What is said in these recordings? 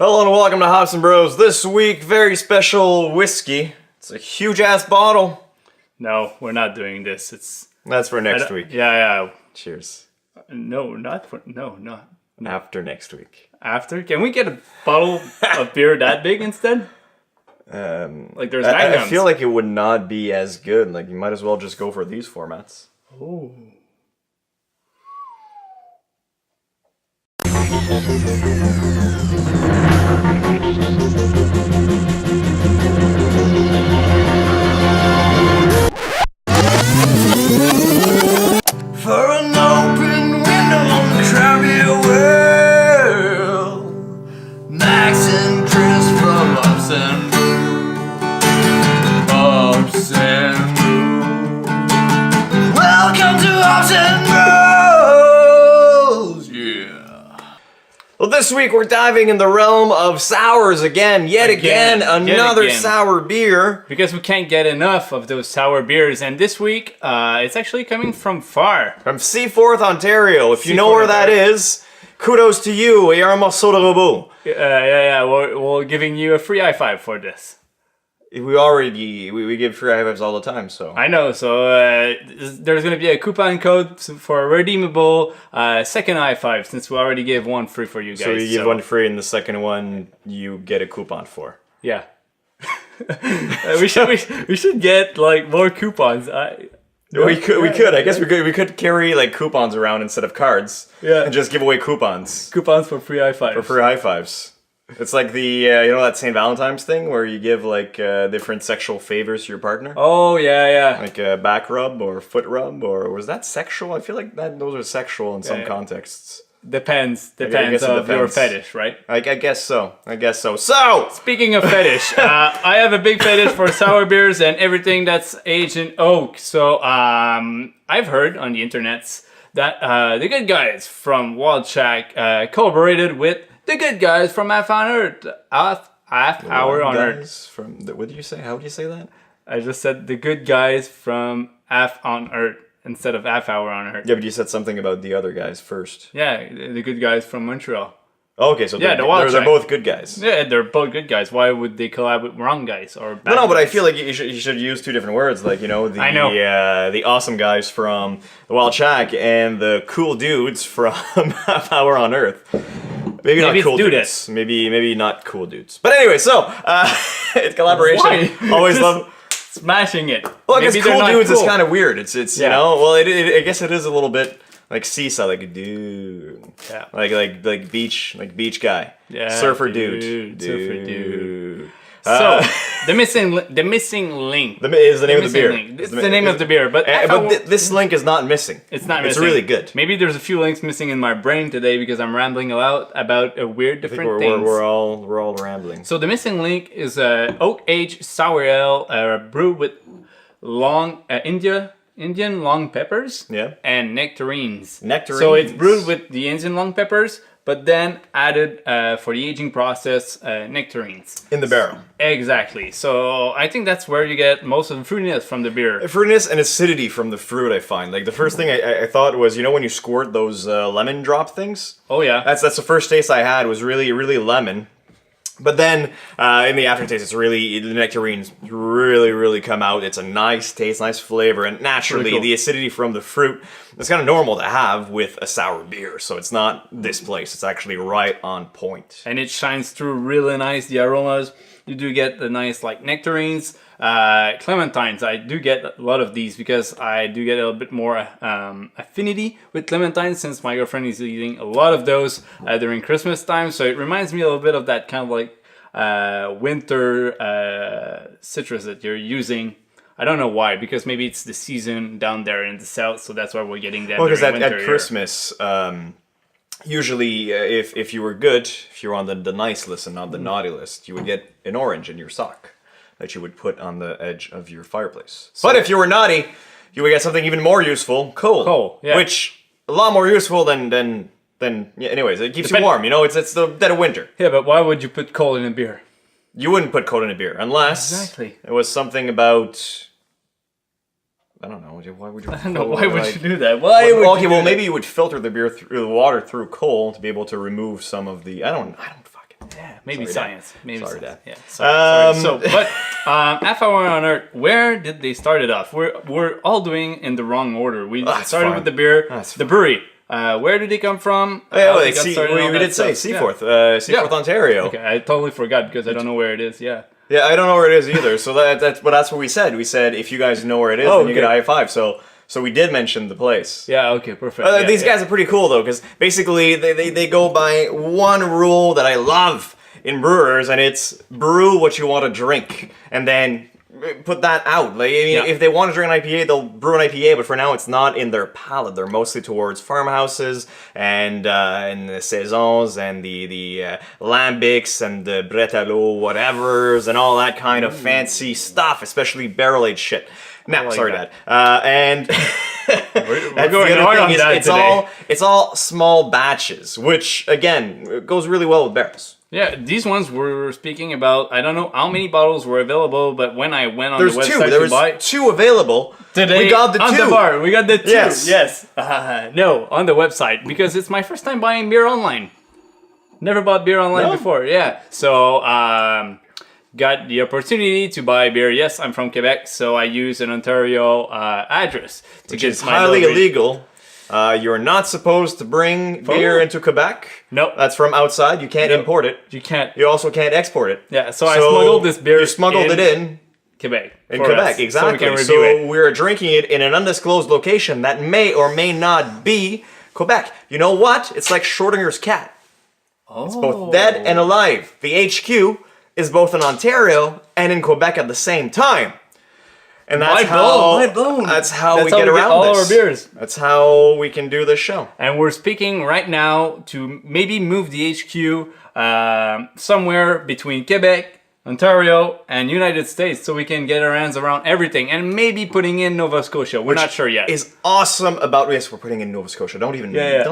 Hello and welcome to Hops and Bros. This week, very special whiskey. It's a huge-ass bottle. No, we're not doing this. That's for next week. Yeah. Cheers. No, not for no. After next week. After? Can we get a bottle of beer that big instead? Like there's magnums. I feel like it would not be as good. Like you might as well just go for these formats. Oh. For an open window on the crowded world, Max and Chris from Ups and Brew. Welcome to Hops and Bros. Yeah. Well, this week we're diving in the realm of sours again. Yet again, another sour beer. Because we can't get enough of those sour beers, and this week it's actually coming from far. From Seaforth, Ontario. If you know where that is, kudos to you. Et un morceau de robot. Yeah. We're giving you a free high five for this. We give free high fives all the time, so. I know, so there's going to be a coupon code for a redeemable second high five, since we already gave one free for you guys. So you give one free, and the second one you get a coupon for. Yeah. we should get like more coupons. We could. I guess we could carry like coupons around instead of cards. Yeah. And just give away coupons. Coupons for free high fives. For free high fives. It's like the you know that St. Valentine's thing where you give like different sexual favors to your partner. Oh yeah. Like a back rub or foot rub, or was that sexual? I feel like those are sexual in some contexts. Depends I guess of your fetish, right? I guess so. So speaking of fetish, I have a big fetish for sour beers and everything that's aged in oak. So I've heard on the internets that the good guys from Wild Shack collaborated with the good guys from Half Hour on Earth. What did you say? How would you say that? I just said the good guys from Half on Earth instead of Half Hour on Earth. Yeah, but you said something about the other guys first. Yeah, the good guys from Montreal. Oh, okay, so they're both good guys. Yeah, they're both good guys. Why would they collab with wrong guys or bad No, but guys? I feel like you should use two different words, like I know. the awesome guys from the Wild Shack and the cool dudes from Half Hour on Earth. Maybe not cool dudes. Maybe not cool dudes. But anyway, so it's collaboration. Why? Always love smashing it. Well, I guess cool dudes is kind of weird. It's yeah. You know, well, I guess it is a little bit like seesaw, like a dude. Yeah. Like beach guy. Yeah. Surfer dude. Surfer dude. So the missing link is the name of the beer. It's the name of the beer, but this link is not missing. It's not missing. It's really good. Maybe there's a few links missing in my brain today because I'm rambling about a weird different things. We're all rambling. So the missing link is oak aged sour ale brewed with Indian long peppers. Yeah. And nectarines. Nectarines. So it's brewed with the Indian long peppers, but then added for the aging process nectarines in the barrel. Exactly. So I think that's where you get most of the fruitiness from the beer. Fruitiness and acidity from the fruit, I find. Like the first thing I thought was, when you squirt those lemon drop things. Oh yeah. That's the first taste I had was really lemon. But then in the aftertaste, it's really the nectarines really come out. It's a nice taste, nice flavor, and naturally the acidity from the fruit is kind of normal to have with a sour beer. So it's not this place. It's actually right on point. And it shines through really nice. The aromas, you do get the nice like nectarines, clementines. I do get a lot of these because I do get a little bit more affinity with clementines since my girlfriend is eating a lot of those during Christmas time. So it reminds me a little bit of that kind of like winter citrus that you're using. I don't know why, because maybe it's the season down there in the south, so that's why we're getting that. Well, because at Christmas, usually if you were good, if you were on the nice list and not the naughty list, you would get an orange in your sock that you would put on the edge of your fireplace. So, but if you were naughty, you would get something even more useful, coal. Yeah. Which a lot more useful than anyways, it keeps you warm, it's the dead of winter. Yeah, but why would you put coal in a beer? You wouldn't put coal in a beer unless it was something about I don't know. Why would you? I don't know. Why would you do that? Why would okay, well, maybe you would filter the water through coal to be able to remove some of the. I don't fucking. Yeah, maybe Sorry, science. Maybe Sorry, science. Dad. Yeah, sorry. So, but Half Hour on Earth, where did they start it off? We're all doing in the wrong order. We started fine. with the beer, That's the brewery. Where did they come from? Yeah, How well, they got started and all we that did say stuff. Seaforth, Seaforth, Ontario. Okay, I totally forgot because I don't know where it is. Yeah. Yeah, I don't know where it is either. So that's what we said. We said if you guys know where it is, then you get a high five. So we did mention the place. Yeah. Okay. Perfect. These guys are pretty cool though, because basically they go by one rule that I love in brewers, and it's brew what you want to drink, and then put that out. Like, I mean, if they want to drink an IPA, they'll brew an IPA, but for now it's not in their palate. They're mostly towards farmhouses and the saisons and the lambics and the bretalo whatevers and all that kind of fancy stuff, especially barrel aged shit. Now, like sorry, that. Dad. And We're going hard on that today. it's all small batches, which again goes really well with barrels. Yeah, these ones we're speaking about. I don't know how many bottles were available, but when I went on the website There to buy was two available. today, We got the on two. the bar, we got the two. Yes. No, on the website because it's my first time buying beer online. Never bought beer online before. Yeah, so got the opportunity to buy beer. Yes, I'm from Quebec, so I use an Ontario address to Which get is my highly delivery. illegal. You're not supposed to bring beer into Quebec. Nope. That's from outside. You can't import it. You can't. You also can't export it. Yeah, so I smuggled this beer. You smuggled it in Quebec. in for Quebec, us, exactly. So we can review it. we're drinking it in an undisclosed location that may or may not be Quebec. You know what? It's like Schrodinger's cat. Oh. It's both dead and alive. The HQ is both in Ontario and in Quebec at the same time. And that's Mind blown. That's how That's we how get we get around all this. our beers. That's how we can do this show. And we're speaking right now to maybe move the HQ somewhere between Quebec, Ontario, and United States so we can get our hands around everything and maybe putting in Nova Scotia. We're not sure yet. Is awesome about yes, we're putting in Nova Scotia. Don't even. Yeah.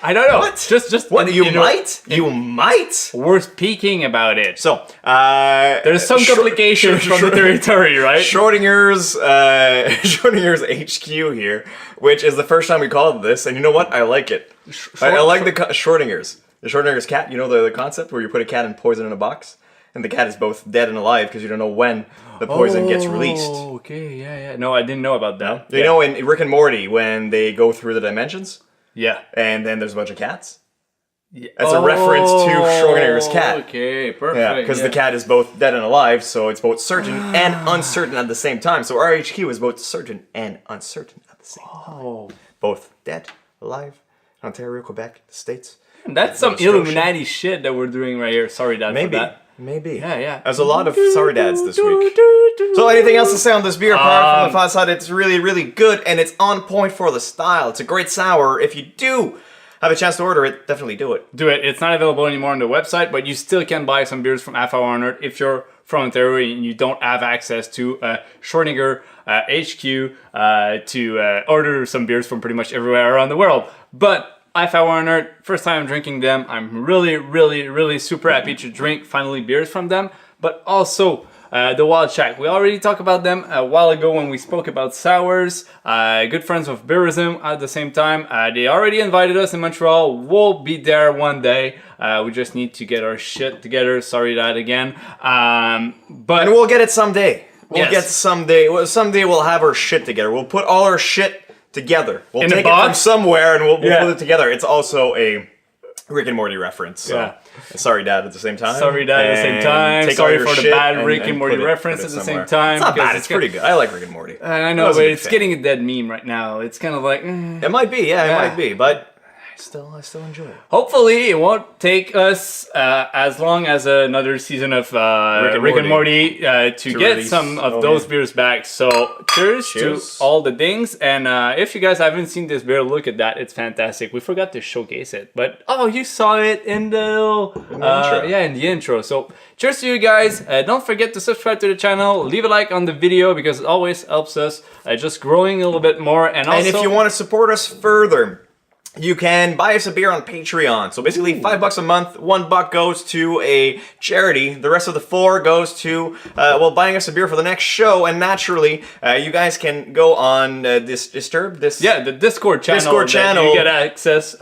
I don't know. What? Just what? You know, might. You might. We're speaking about it. So There's some complications from the territory, right? Schrodinger's HQ here, which is the first time we called this, and you know what? I like it. I like the Schrodinger's. The Schrodinger's cat. You know the concept where you put a cat and poison in a box, and the cat is both dead and alive because you don't know when the poison gets released. Oh, okay, yeah. No, I didn't know about that. You know in Rick and Morty when they go through the dimensions, Yeah. and then there's a bunch of cats. That's a reference to Schrodinger's cat. Okay, perfect. Yeah, because the cat is both dead and alive, so it's both certain and uncertain at the same time. So our HQ is both certain and uncertain at the same time. Both dead, alive, Ontario, Quebec, the States. That's some Illuminati shit that we're doing right here. Sorry, Dad, for that. Maybe. Yeah. There's a lot of sorry dads this week. So anything else to say on this beer apart from the fact that it's really, really good and it's on point for the style. It's a great sour. If you do have a chance to order it, definitely do it. Do it. It's not available anymore on the website, but you still can buy some beers from Half Hour on Earth if you're from Ontario and you don't have access to Schrodinger HQ to order some beers from pretty much everywhere around the world. But Half Hour on Earth, first time I'm drinking them. I'm really, really, really super happy to drink finally beers from them. But also the Wild Shack. We already talked about them a while ago when we spoke about sours. Good friends of Beerism at the same time. They already invited us in Montreal. We'll be there one day. We just need to get our shit together. Sorry that again. But And we'll get it someday. Yes. Get someday. Someday we'll have our shit together. We'll put all our shit together. We'll In a take it from box? somewhere and we'll put it together. It's also a Rick and Morty reference. So. Sorry, Dad, at the same time. Sorry, Dad, at the same time. Take all Sorry your for the shit bad Rick and Morty put it reference at the somewhere. same time. It's not because bad. It's pretty good. I like Rick and Morty. I know, but it's getting a dead meme right now. It's kind of like... It might be, it might be, but I still enjoy it. Hopefully, it won't take us as long as another season of Rick and Morty to get some of those beers back. So, cheers to all the dings. And if you guys haven't seen this beer, look at that. It's fantastic. We forgot to showcase it. But, you saw it in the intro. Yeah, in the intro. So, cheers to you guys. Don't forget to subscribe to the channel. Leave a like on the video because it always helps us just growing a little bit more. And also, if you want to support us further, you can buy us a beer on Patreon. So basically, $5 a month, $1 goes to a charity. The rest of the $4 goes to, buying us a beer for the next show. And naturally, you guys can go on the Discord channel. You get access.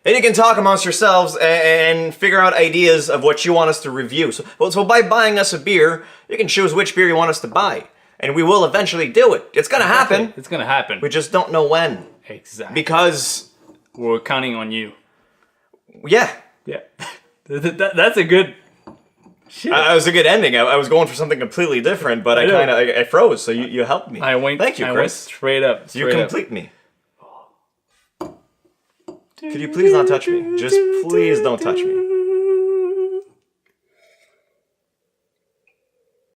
Then you can talk amongst yourselves and figure out ideas of what you want us to review. So by buying us a beer, you can choose which beer you want us to buy. And we will eventually do it. It's gonna happen. It's gonna happen. We just don't know when. Exactly. Because... we're counting on you. Yeah. Yeah. That's a good... shit. That was a good ending. I was going for something completely different, but I froze, so you helped me. Thank you, Chris. I went straight up. You complete me. Could you please not touch me? Just please don't touch me.